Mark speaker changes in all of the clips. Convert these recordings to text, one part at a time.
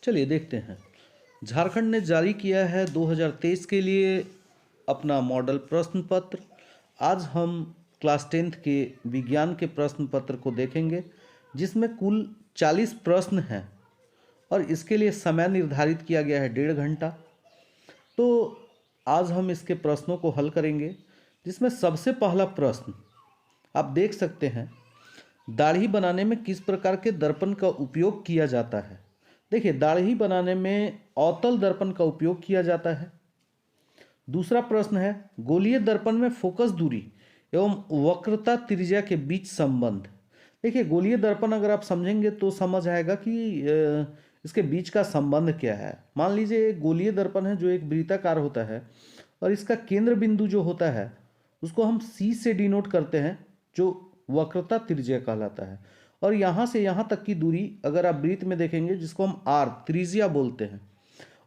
Speaker 1: चलिए देखते हैं। झारखंड ने जारी किया है 2023 के लिए अपना मॉडल प्रश्न पत्र। आज हम क्लास 10th के विज्ञान के प्रश्न पत्र को देखेंगे, जिसमें कुल 40 प्रश्न हैं और इसके लिए समय निर्धारित किया गया है 1.5 घंटा। तो आज हम इसके प्रश्नों को हल करेंगे, जिसमें सबसे पहला प्रश्न आप देख सकते हैं, दाढ़ी बनाने में किस प्रकार के दर्पण का उपयोग किया जाता है। देखिए, दाढ़ी बनाने में अवतल दर्पण का उपयोग किया जाता है। दूसरा प्रश्न है, गोलीय दर्पण में फोकस दूरी एवं वक्रता त्रिज्या के बीच संबंध। देखिए, गोलीय दर्पण अगर आप समझेंगे तो समझ आएगा कि इसके बीच का संबंध क्या है। मान लीजिए एक गोलीय दर्पण है जो एक वृत्ताकार होता है और इसका केंद्र बिंदु जो होता है उसको हम C से डिनोट करते हैं, जो वक्रता त्रिज्या कहलाता है। और यहाँ से यहाँ तक की दूरी अगर आप वृत्त में देखेंगे, जिसको हम R त्रिज्या बोलते हैं,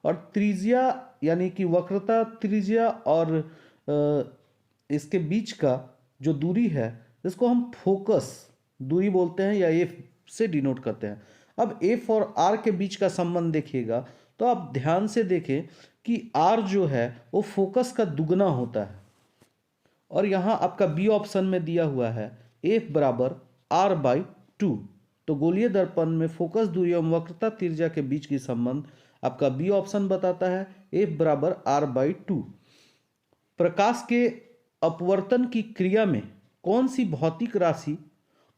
Speaker 1: और त्रिज्या यानी कि वक्रता त्रिज्या और इसके बीच का जो दूरी है इसको हम फोकस दूरी बोलते हैं या F से डिनोट करते हैं। अब F और R के बीच का संबंध देखिएगा तो आप ध्यान से देखें कि R जो है वो फोकस का दुगना होता है, और यहाँ आपका बी ऑप्शन में दिया हुआ है F बराबर R/2। तो गोलीय दर्पण में फोकस दूरी एवं वक्रता त्रिज्या के बीच की संबंध आपका बी ऑप्शन बताता है F बराबर R/2। प्रकाश के अपवर्तन की क्रिया में कौन सी भौतिक राशि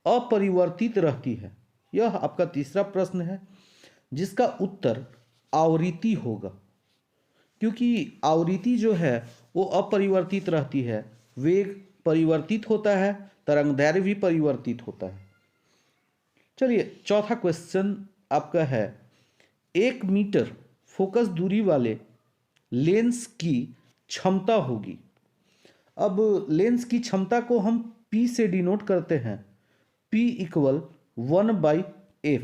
Speaker 1: अपरिवर्तित रहती है? यह आपका तीसरा प्रश्न है, जिसका उत्तर आवृत्ति होगा, क्योंकि आवृत्ति जो है वो अपरिवर्तित रहती है। वेग परिवर्तित होता है, तरंगदैर्घ्य भी परिवर्तित होता है। चलिए, चौथा क्वेश्चन आपका है, 1 मीटर फोकस दूरी वाले लेंस की क्षमता होगी। अब लेंस की क्षमता को हम P से डिनोट करते हैं, P = 1/f।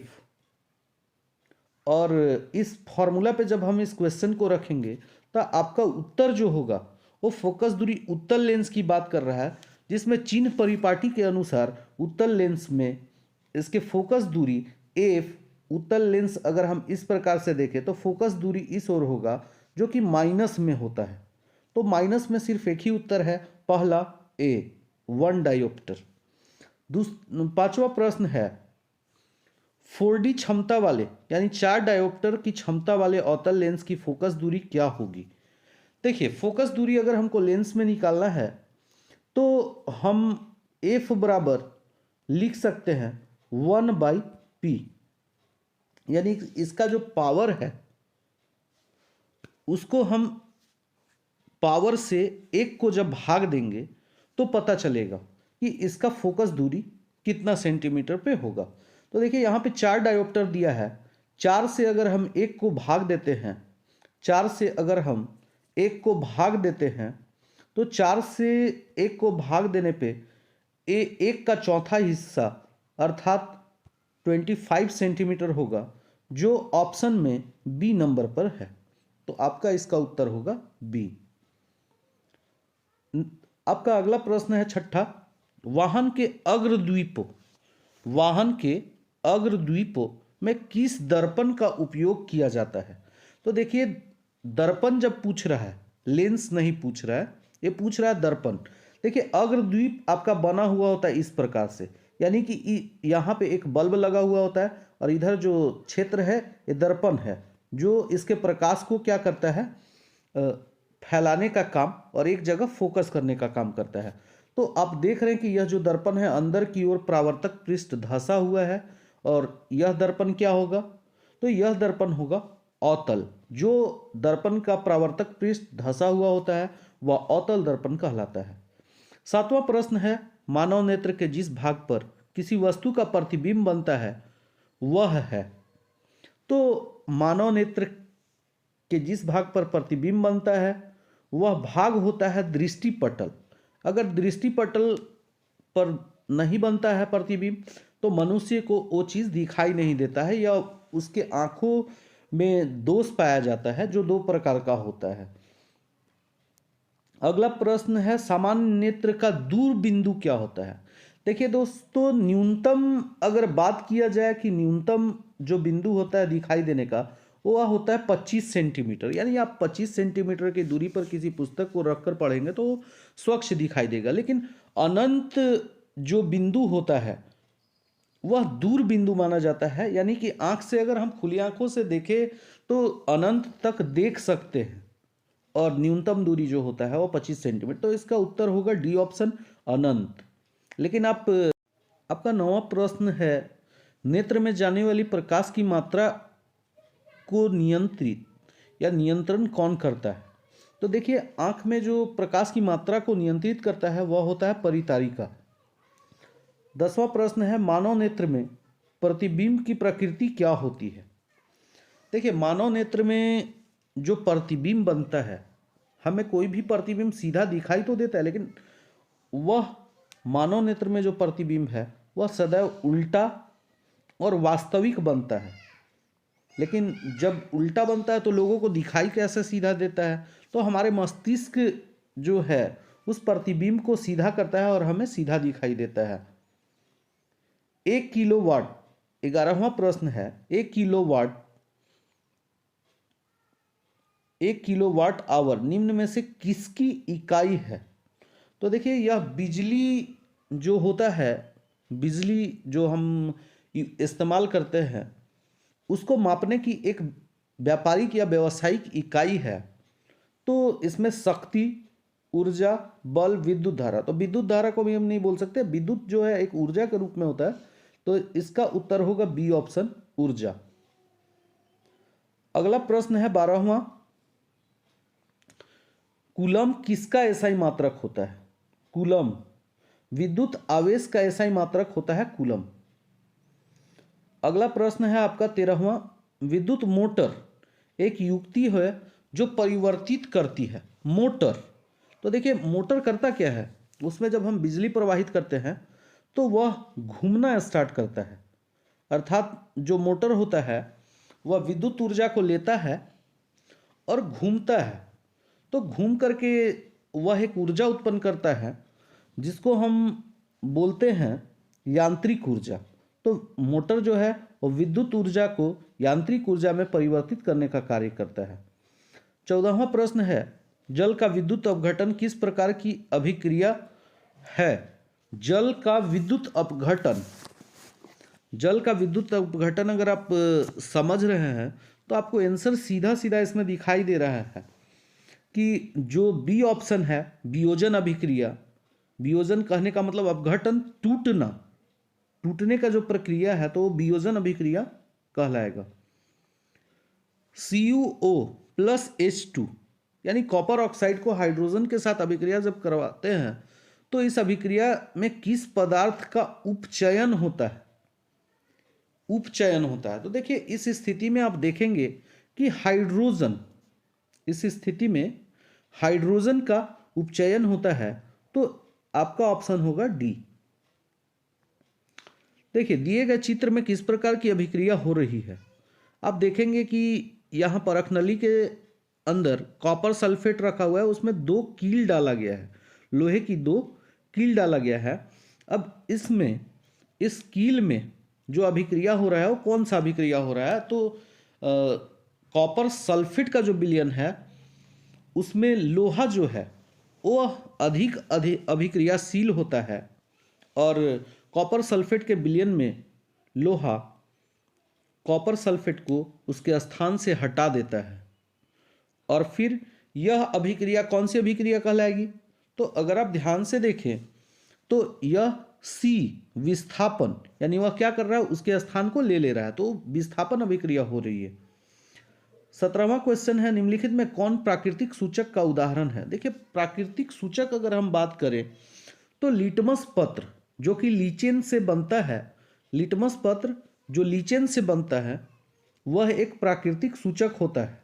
Speaker 1: और इस फॉर्मूला पे जब हम इस क्वेश्चन को रखेंगे तो आपका उत्तर जो होगा वो फोकस दूरी उत्तल लेंस की बात कर रहा है, जिसमें चिन्ह परिपाटी के अनुसार उत्तल लेंस में इसके फोकस दूरी f, उत्तल लेंस अगर हम इस प्रकार से देखें तो फोकस दूरी इस ओर होगा जो कि माइनस में होता है। तो माइनस में सिर्फ एक ही उत्तर है, पहला A, 1 डायोप्टर। पांचवा प्रश्न है, 4D क्षमता वाले यानी 4 डायोप्टर की क्षमता वाले अवतल लेंस की फोकस दूरी क्या होगी? देखिए, फोकस दूरी अगर हमको लेंस में निकालना है तो हम F बराबर लिख सकते हैं 1/P, यानी इसका जो पावर है उसको हम पावर से 1 को जब भाग देंगे तो पता चलेगा कि इसका फोकस दूरी कितना सेंटीमीटर पे होगा। तो देखिए, यहाँ पे 4 डायोप्टर दिया है, 4 से अगर हम 1 को भाग देते हैं, 4 से अगर हम 1 को भाग देते हैं तो 4 से 1 को भाग देने पे 1 का चौथा हिस्सा अर्थात 25 सेंटीमीटर होगा, जो ऑप्शन में बी नंबर पर है। तो आपका इसका उत्तर होगा बी। आपका अगला प्रश्न है छठा, वाहन के अग्रद्वीपों में किस दर्पण का उपयोग किया जाता है? तो देखिए, दर्पण जब पूछ रहा है, लेंस नहीं पूछ रहा है, ये पूछ रहा है दर्पण। देखिए, अग्रद्वीप आपका बना हुआ होता है इस प्रकार से, यानी कि यहाँ पे एक बल्ब लगा हुआ होता है और इधर जो क्षेत्र है ये दर्पण है, जो इसके प्रकाश को क्या करता है, फैलाने का काम और एक जगह फोकस करने का काम करता है। तो आप देख रहे हैं कि यह जो दर्पण है अंदर की ओर परावर्तक पृष्ठ धंसा हुआ है, और यह दर्पण क्या होगा? तो यह दर्पण होगा अवतल। जो दर्पण का परावर्तक पृष्ठ धंसा हुआ होता है वह अवतल दर्पण कहलाता है। सातवां प्रश्न है, मानव नेत्र के जिस भाग पर किसी वस्तु का प्रतिबिंब बनता है वह है। तो मानव नेत्र के जिस भाग पर प्रतिबिंब बनता है वह भाग होता है दृष्टिपटल। अगर दृष्टिपटल पर नहीं बनता है प्रतिबिंब तो मनुष्य को वो चीज़ दिखाई नहीं देता है, या उसके आंखों में दोष पाया जाता है, जो 2 प्रकार का होता है। अगला प्रश्न है, सामान्य नेत्र का दूर बिंदु क्या होता है? देखिए दोस्तों, न्यूनतम अगर बात किया जाए कि न्यूनतम जो बिंदु होता है दिखाई देने का वह होता है 25 सेंटीमीटर। यानी आप 25 सेंटीमीटर की दूरी पर किसी पुस्तक को रखकर पढ़ेंगे तो वो स्वच्छ दिखाई देगा। लेकिन अनंत जो बिंदु होता है वह दूर बिंदु माना जाता है, यानी कि आंख से अगर हम खुली आंखों से देखें तो अनंत तक देख सकते हैं, और न्यूनतम दूरी जो होता है वो 25 सेंटीमीटर। तो इसका उत्तर होगा डी ऑप्शन, अनंत। लेकिन आपका 9वां प्रश्न है, नेत्र में जाने वाली प्रकाश की मात्रा को नियंत्रित या नियंत्रण कौन करता है? तो देखिए, आंख में जो प्रकाश की मात्रा को नियंत्रित करता है वह होता है परितारिका। 10वां प्रश्न है, मानव नेत्र में प्रतिबिंब की प्रकृति क्या होती है? देखिए, मानव नेत्र में जो प्रतिबिंब बनता है, हमें कोई भी प्रतिबिंब सीधा दिखाई तो देता है, लेकिन वह मानव नेत्र में जो प्रतिबिंब है वह सदैव उल्टा और वास्तविक बनता है। लेकिन जब उल्टा बनता है तो लोगों को दिखाई कैसे सीधा देता है? तो हमारे मस्तिष्क जो है उस प्रतिबिंब को सीधा करता है और हमें सीधा दिखाई देता है। 1 किलोवाट, 11वां प्रश्न है, 1 किलोवाट आवर निम्न में से किसकी इकाई है? तो देखिए, यह बिजली जो होता है, बिजली जो हम इस्तेमाल करते हैं उसको मापने की एक व्यापारिक या व्यावसायिक इकाई है। तो इसमें शक्ति, ऊर्जा, बल, विद्युत धारा, तो विद्युत धारा को भी हम नहीं बोल सकते, विद्युत जो है एक ऊर्जा के रूप में होता है, तो इसका उत्तर होगा बी ऑप्शन, ऊर्जा। अगला प्रश्न है 12वां, कूलम किसका एसआई मात्रक होता है? कूलम विद्युत आवेश का एसआई मात्रक होता है कूलम। अगला प्रश्न है आपका 13वां, विद्युत मोटर एक युक्ति है जो परिवर्तित करती है। मोटर, तो देखिए मोटर करता क्या है, उसमें जब हम बिजली प्रवाहित करते हैं तो वह घूमना स्टार्ट करता है। अर्थात जो मोटर होता है वह विद्युत ऊर्जा को लेता है और घूमता है, तो घूम करके वह एक ऊर्जा उत्पन्न करता है जिसको हम बोलते हैं यांत्रिक ऊर्जा। तो मोटर जो है वो विद्युत ऊर्जा को यांत्रिक ऊर्जा में परिवर्तित करने का कार्य करता है। 14वां प्रश्न है, जल का विद्युत अपघटन किस प्रकार की अभिक्रिया है? जल का विद्युत अपघटन, जल का विद्युत अपघटन अगर आप समझ रहे हैं तो आपको आंसर सीधा सीधा इसमें दिखाई दे रहा है कि जो बी ऑप्शन है, वियोजन अभिक्रिया। वियोजन कहने का मतलब अपघटन, टूटना, टूटने का जो प्रक्रिया है तो वो वियोजन अभिक्रिया कहलाएगा। CuO+H2 यानी कॉपर ऑक्साइड को हाइड्रोजन के साथ अभिक्रिया जब करवाते हैं तो इस अभिक्रिया में किस पदार्थ का उपचयन होता है? उपचयन होता है। तो देखिए, इस स्थिति में आप देखेंगे कि हाइड्रोजन, इस स्थिति में हाइड्रोजन का उपचयन होता है, तो आपका ऑप्शन होगा डी। देखिए, दिए गए चित्र में किस प्रकार की अभिक्रिया हो रही है? आप देखेंगे कि यहाँ परख नली के अंदर कॉपर सल्फेट रखा हुआ है, उसमें 2 कील डाला गया है, लोहे की 2 कील डाला गया है। अब इसमें, इस कील में जो अभिक्रिया हो रहा है वो कौन सा अभिक्रिया हो रहा है? तो कॉपर सल्फेट का जो विलयन है उसमें लोहा जो है वो अधिक अभिक्रियाशील होता है, और कॉपर सल्फेट के विलयन में लोहा कॉपर सल्फेट को उसके स्थान से हटा देता है, और फिर यह अभिक्रिया कौन सी अभिक्रिया कहलाएगी? तो अगर आप ध्यान से देखें तो यह सी विस्थापन, यानी वह क्या कर रहा है, उसके स्थान को ले रहा है, तो विस्थापन अभिक्रिया हो रही है। 17वां क्वेश्चन है, निम्नलिखित में कौन प्राकृतिक सूचक का उदाहरण है? देखिए, प्राकृतिक सूचक अगर हम बात करें तो लिटमस पत्र जो कि लीचेन से बनता है, लिटमस पत्र जो लीचेन से बनता है वह एक प्राकृतिक सूचक होता है,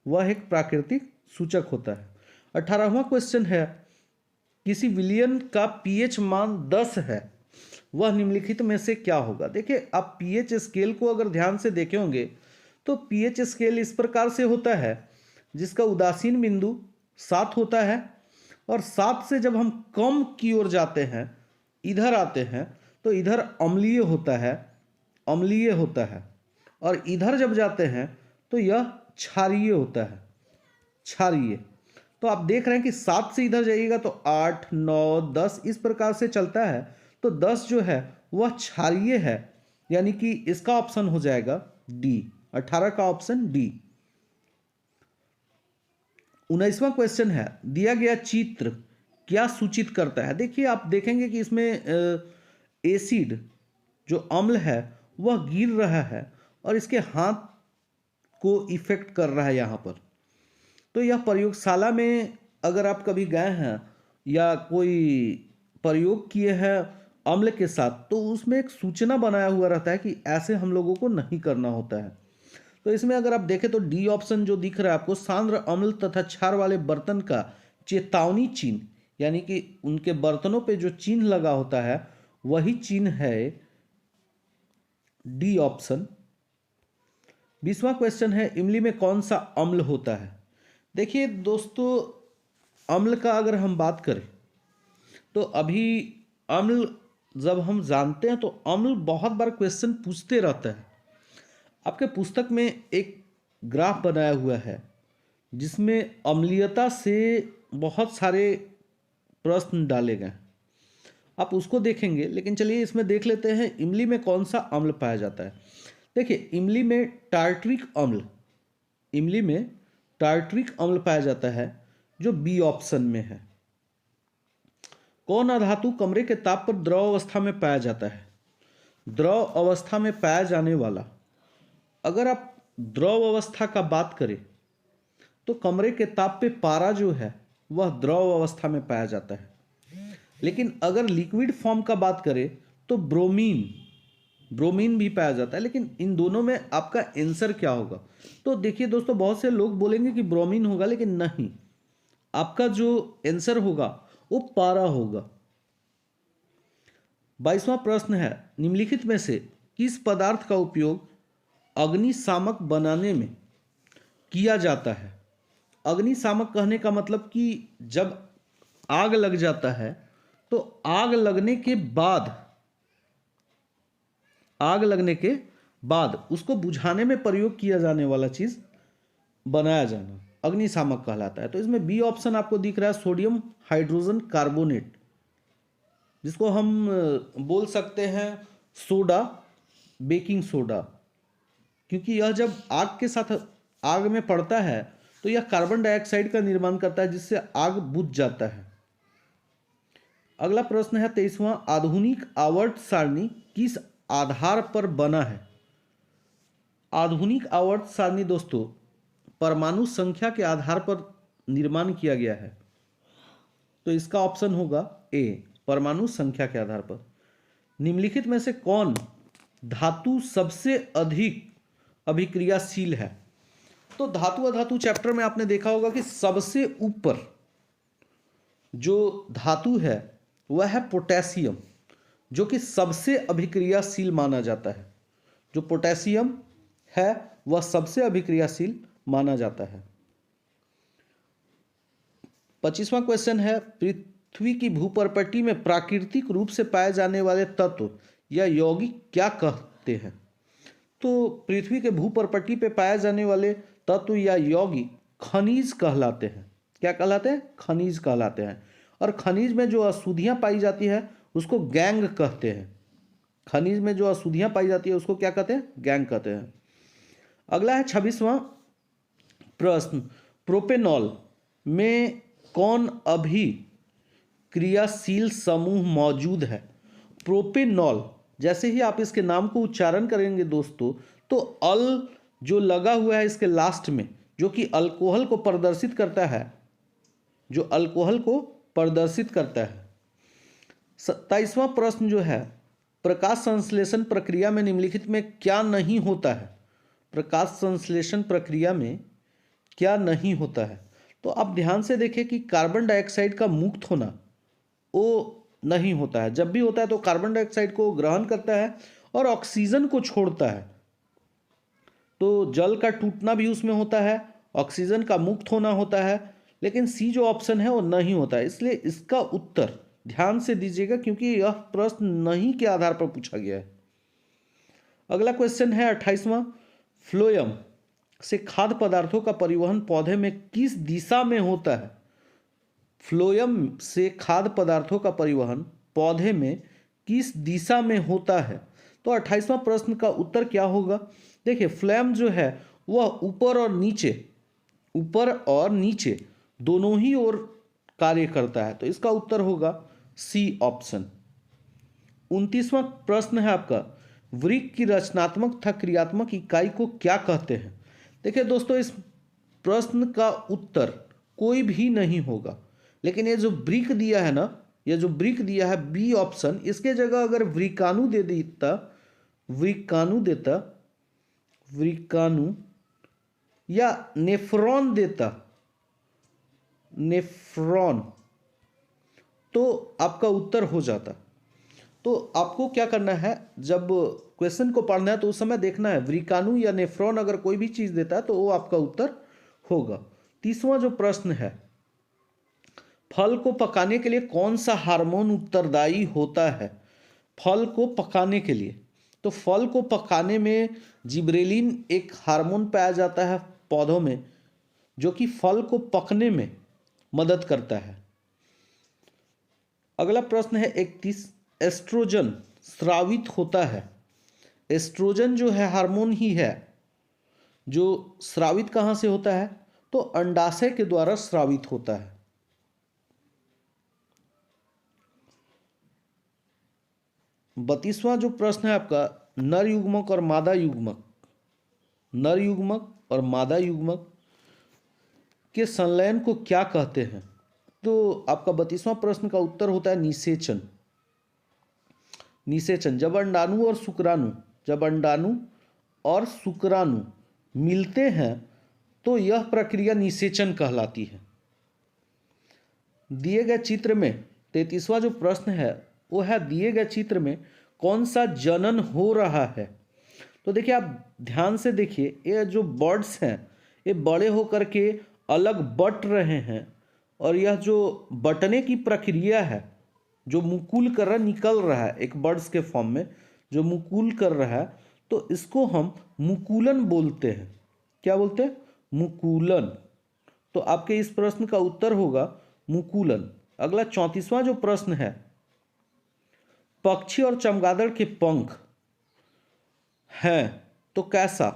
Speaker 1: वह एक प्राकृतिक सूचक होता है। 18वां क्वेश्चन है, किसी विलयन का पीएच मान 10 है, वह निम्नलिखित में से क्या होगा? देखिए, आप पीएच स्केल को अगर ध्यान से देखे होंगे तो पीएच स्केल इस प्रकार से होता है जिसका उदासीन बिंदु 7 होता है, और 7 से जब हम कम की ओर जाते हैं, इधर आते हैं, तो इधर अम्लीय होता है, अम्लीय होता है, और इधर जब जाते हैं तो यह क्षारीय होता है, क्षारीय। तो आप देख रहे हैं कि 7 से इधर जाइएगा तो 8, 9, 10 इस प्रकार से चलता है। तो 10 जो है वह क्षारीय है, यानी कि इसका ऑप्शन हो जाएगा डी, 18 का ऑप्शन डी। 19वां क्वेश्चन है, दिया गया चित्र क्या सूचित करता है। देखिए आप देखेंगे कि इसमें एसिड जो अम्ल है वह गिर रहा है और इसके हाथ को इफेक्ट कर रहा है यहाँ पर। तो यह प्रयोगशाला में अगर आप कभी गए हैं या कोई प्रयोग किए हैं अम्ल के साथ, तो उसमें एक सूचना बनाया हुआ रहता है कि ऐसे हम लोगों को नहीं करना होता है। तो इसमें अगर आप देखें तो डी ऑप्शन जो दिख रहा है आपको, सांद्र अम्ल तथा क्षार वाले बर्तन का चेतावनी चिन्ह, यानी कि उनके बर्तनों पे जो चिन्ह लगा होता है वही चिन्ह है डी ऑप्शन। 20वां क्वेश्चन है, इमली में कौन सा अम्ल होता है। देखिए दोस्तों, अम्ल का अगर हम बात करें तो अभी अम्ल जब हम जानते हैं तो अम्ल बहुत बार क्वेश्चन पूछते रहता है। आपके पुस्तक में एक ग्राफ बनाया हुआ है जिसमें अम्लीयता से बहुत सारे प्रश्न डाले गए, आप उसको देखेंगे। लेकिन चलिए इसमें देख लेते हैं इमली में कौन सा अम्ल पाया जाता है। देखिए इमली में टार्ट्रिक अम्ल, इमली में टार्ट्रिक अम्ल पाया जाता है जो बी ऑप्शन में है। कौन अधातु कमरे के ताप पर द्रव अवस्था में पाया जाता है। द्रव अवस्था में पाया जाने वाला, अगर आप द्रव अवस्था का बात करें तो कमरे के ताप पे पारा जो है वह द्रव अवस्था में पाया जाता है। लेकिन अगर लिक्विड फॉर्म का बात करें तो ब्रोमीन, ब्रोमीन भी पाया जाता है। लेकिन इन दोनों में आपका आंसर क्या होगा। तो देखिए दोस्तों, बहुत से लोग बोलेंगे कि ब्रोमीन होगा, लेकिन नहीं, आपका जो आंसर होगा वो पारा होगा। 22वां प्रश्न है, निम्नलिखित में से किस पदार्थ का उपयोग अग्निशामक बनाने में किया जाता है। अग्निशामक कहने का मतलब कि जब आग लग जाता है तो आग लगने के बाद, आग लगने के बाद उसको बुझाने में प्रयोग किया जाने वाला चीज बनाया जाना अग्निशामक कहलाता है। तो इसमें बी ऑप्शन आपको दिख रहा है, सोडियम हाइड्रोजन कार्बोनेट, जिसको हम बोल सकते हैं सोडा, बेकिंग सोडा, क्योंकि यह जब आग के साथ आग में पड़ता है तो यह कार्बन डाइऑक्साइड का निर्माण करता है जिससे आग बुझ जाता है। अगला प्रश्न है 23वां, आधुनिक आवर्त सारणी किस आधार पर बना है। आधुनिक आवर्त सारणी दोस्तों परमाणु संख्या के आधार पर निर्माण किया गया है। तो इसका ऑप्शन होगा ए, परमाणु संख्या के आधार पर। निम्नलिखित में से कौन धातु सबसे अधिक अभिक्रियाशील है। तो धातु अधातु चैप्टर में आपने देखा होगा कि सबसे ऊपर जो धातु है वह है पोटेशियम, जो कि सबसे अभिक्रियाशील माना जाता है। जो पोटेशियम है वह सबसे अभिक्रियाशील माना जाता है। 25वां क्वेश्चन है, पृथ्वी की भूपर्पटी में प्राकृतिक रूप से पाए जाने वाले तत्व या यौगिक क्या कहते हैं। तो पृथ्वी के भूपर्पटी पे पाए जाने वाले तत्व या यौगिक खनिज कहलाते हैं। क्या कहलाते हैं? खनिज कहलाते हैं। और खनिज में जो अशुद्धियां पाई जाती है उसको गैंग कहते हैं। खनिज में जो अशुद्धियां पाई जाती है उसको क्या कहते हैं? गैंग कहते हैं। अगला है 26वां प्रश्न, प्रोपेनॉल में कौन अभिक्रियाशील समूह मौजूद है। प्रोपेनॉल, जैसे ही आप इसके नाम को उच्चारण करेंगे दोस्तों, तो अल जो लगा हुआ है इसके लास्ट में, जो कि अल्कोहल को प्रदर्शित करता है, जो अल्कोहल को प्रदर्शित करता है। 27वां प्रश्न जो है, प्रकाश संश्लेषण प्रक्रिया में निम्नलिखित में क्या नहीं होता है। प्रकाश संश्लेषण प्रक्रिया में क्या नहीं होता है। तो आप ध्यान से देखें कि कार्बन डाइऑक्साइड का मुक्त होना वो नहीं होता है। जब भी होता है तो कार्बन डाइऑक्साइड को ग्रहण करता है और ऑक्सीजन को छोड़ता है। तो जल का टूटना भी उसमें होता है, ऑक्सीजन का मुक्त होना होता है, लेकिन सी जो ऑप्शन है वो नहीं होता है। इसलिए इसका उत्तर ध्यान से दीजिएगा क्योंकि यह प्रश्न नहीं के आधार पर पूछा गया है। अगला क्वेश्चन है 28वां, फ्लोएम से खाद्य पदार्थों का परिवहन पौधे में किस दिशा में होता है? फ्लोएम से खाद्य पदार्थों का परिवहन पौधे में किस दिशा में होता है? तो 28वां प्रश्न का उत्तर क्या होगा? देखिए, फ्लोएम जो है वह ऊपर और नीचे दोनों ही ओर कार्य करता है, तो इसका उत्तर होगा सी ऑप्शन। 29वां प्रश्न है आपका, वृक्क की रचनात्मक तथा क्रियात्मक इकाई को क्या कहते हैं? देखिए दोस्तों, इस प्रश्न का उत्तर कोई भी नहीं होगा, लेकिन ये जो वृक्क दिया है ना, ये जो वृक्क दिया है बी ऑप्शन, इसके जगह अगर वृक्काणु दे देता, वृक्काणु या नेफ्रॉन देता, नेफ्रॉन, तो आपका उत्तर हो जाता। तो आपको क्या करना है, जब क्वेश्चन को पढ़ना है तो उस समय देखना है वृक्काणु या नेफ्रॉन अगर कोई भी चीज देता है तो वो आपका उत्तर होगा। 30वां जो प्रश्न है, फल को पकाने के लिए कौन सा हार्मोन उत्तरदायी होता है? फल को पकाने के लिए, तो फल को पकाने में जिब्रेलिन एक हार्मोन पाया जाता है पौधों में, जो कि फल को पकने में मदद करता है। अगला प्रश्न है 31, एस्ट्रोजन स्रावित होता है। एस्ट्रोजन जो है हार्मोन ही है जो स्रावित कहाँ से होता है? तो अंडाशय के द्वारा स्रावित होता है। बत्तीसवां जो प्रश्न है आपका, नर युग्मक और मादा युग्मक, नर युग्मक और मादा युग्मक के संलयन को क्या कहते हैं? तो आपका 32वां प्रश्न का उत्तर होता है निषेचन। निषेचन, जब अंडाणु और शुक्राणु मिलते हैं तो यह प्रक्रिया निषेचन कहलाती है। दिए गए चित्र में 33वां जो प्रश्न है वो है, दिए गए चित्र में कौन सा जनन हो रहा है? तो देखिए, आप ध्यान से देखिए, ये जो बर्ड्स हैं ये बड़े होकर के अलग बट रहे हैं, और यह जो बटने की प्रक्रिया है, जो मुकुल कर रहा निकल रहा है एक बर्ड्स के फॉर्म में, जो मुकुल कर रहा है, तो इसको हम मुकुलन बोलते हैं। क्या बोलते हैं? मुकुलन। तो आपके इस प्रश्न का उत्तर होगा मुकुलन। अगला 34वां जो प्रश्न है, पक्षी और चमगादड़ के पंख हैं तो कैसा?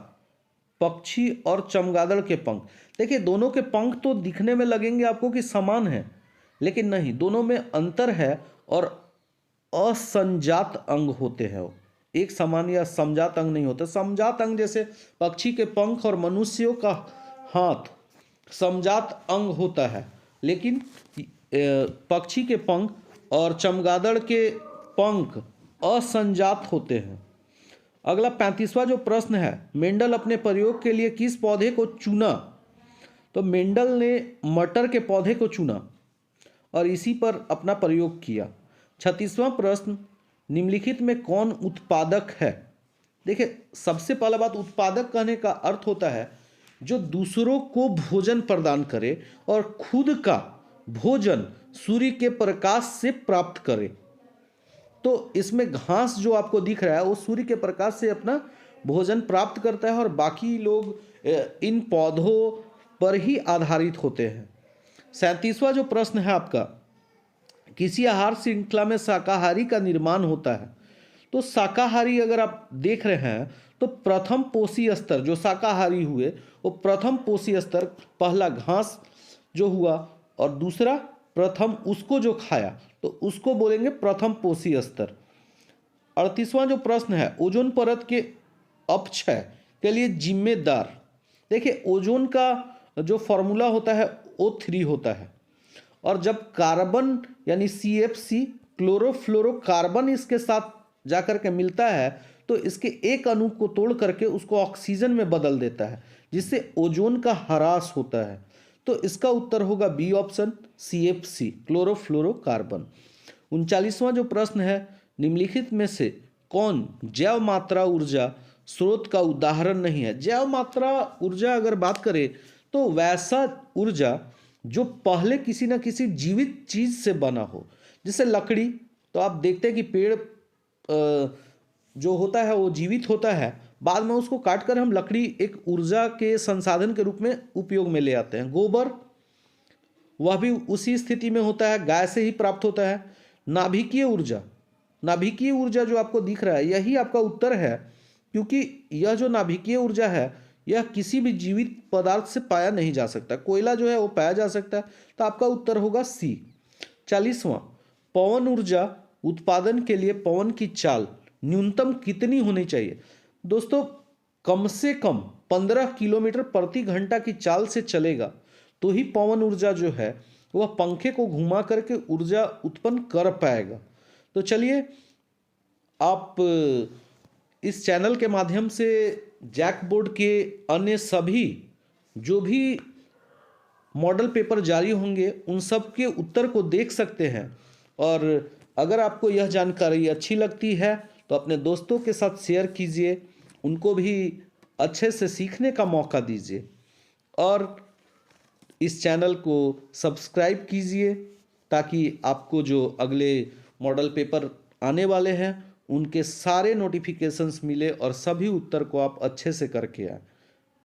Speaker 1: पक्षी और चमगादड़ के पंख, देखिए दोनों के पंख तो दिखने में लगेंगे आपको कि समान है, लेकिन नहीं, दोनों में अंतर है और असंजात अंग होते हैं। वो एक समान या समजात अंग नहीं होते। समजात अंग जैसे पक्षी के पंख और मनुष्यों का हाथ समजात अंग होता है, लेकिन पक्षी के पंख और चमगादड़ के पंख असंजात होते हैं। अगला 35वां जो प्रश्न है, मेंडल अपने प्रयोग के लिए किस पौधे को चुना? तो मेंडल ने मटर के पौधे को चुना और इसी पर अपना प्रयोग किया। 36वां प्रश्न, निम्नलिखित में कौन उत्पादक है? देखिए, सबसे पहला बात, उत्पादक कहने का अर्थ होता है जो दूसरों को भोजन प्रदान करे और खुद का भोजन सूर्य के प्रकाश से प्राप्त करे। तो इसमें घास जो आपको दिख रहा है वो सूर्य के प्रकाश से अपना भोजन प्राप्त करता है और बाकी लोग इन पौधों पर ही आधारित होते हैं। 37वां जो प्रश्न है आपका, किसी आहार श्रृंखला में शाकाहारी का निर्माण होता है। तो शाकाहारी अगर आप देख रहे हैं तो प्रथम पोषी स्तर जो शाकाहारी हुए वो प्रथम पोषी स्तर, पहला घास जो हुआ और दूसरा प्रथम उसको जो खाया तो उसको बोलेंगे प्रथम पोषी स्तर। 38वां जो प्रश्न है, ओजोन परत के अपक्षय के लिए जिम्मेदार। देखिए, ओजोन का जो फॉर्मूला होता है O3 होता है, और जब कार्बन यानी CFC क्लोरोफ्लोरोकार्बन इसके साथ जाकर के मिलता है तो इसके एक अणु को तोड़ करके उसको ऑक्सीजन में बदल देता है, जिससे ओजोन का ह्रास होता है। तो इसका उत्तर होगा बी ऑप्शन, CFC क्लोरोफ्लोरोकार्बन। 39वां जो प्रश्न है, निम्नलिखित में से कौन जैव मात्रा ऊर्जा स्रोत का उदाहरण नहीं है? जैव मात्रा ऊर्जा अगर बात करें तो वैसा ऊर्जा जो पहले किसी न किसी जीवित चीज से बना हो, जैसे लकड़ी। तो आप देखते हैं कि पेड़ जो होता है वो जीवित होता है, बाद में उसको काट कर हम लकड़ी एक ऊर्जा के संसाधन के रूप में उपयोग में ले आते हैं। गोबर, वह भी उसी स्थिति में होता है, गाय से ही प्राप्त होता है। नाभिकीय ऊर्जा, नाभिकीय ऊर्जा जो आपको दिख रहा है यही आपका उत्तर है, क्योंकि यह जो नाभिकीय ऊर्जा है यह किसी भी जीवित पदार्थ से पाया नहीं जा सकता। कोयला जो है वो पाया जा सकता है, तो आपका उत्तर होगा सी। 40वां, पवन ऊर्जा उत्पादन के लिए पवन की चाल न्यूनतम कितनी होनी चाहिए? दोस्तों, कम से कम 15 किलोमीटर प्रति घंटा की चाल से चलेगा तो ही पवन ऊर्जा जो है वह पंखे को घुमा करके ऊर्जा उत्पन्न कर पाएगा। तो चलिए, आप इस चैनल के माध्यम से जैकबोर्ड के अन्य सभी जो भी मॉडल पेपर जारी होंगे उन सब के उत्तर को देख सकते हैं। और अगर आपको यह जानकारी अच्छी लगती है तो अपने दोस्तों के साथ शेयर कीजिए, उनको भी अच्छे से सीखने का मौका दीजिए और इस चैनल को सब्सक्राइब कीजिए ताकि आपको जो अगले मॉडल पेपर आने वाले हैं उनके सारे नोटिफिकेशंस मिले और सभी उत्तर को आप अच्छे से करके आए।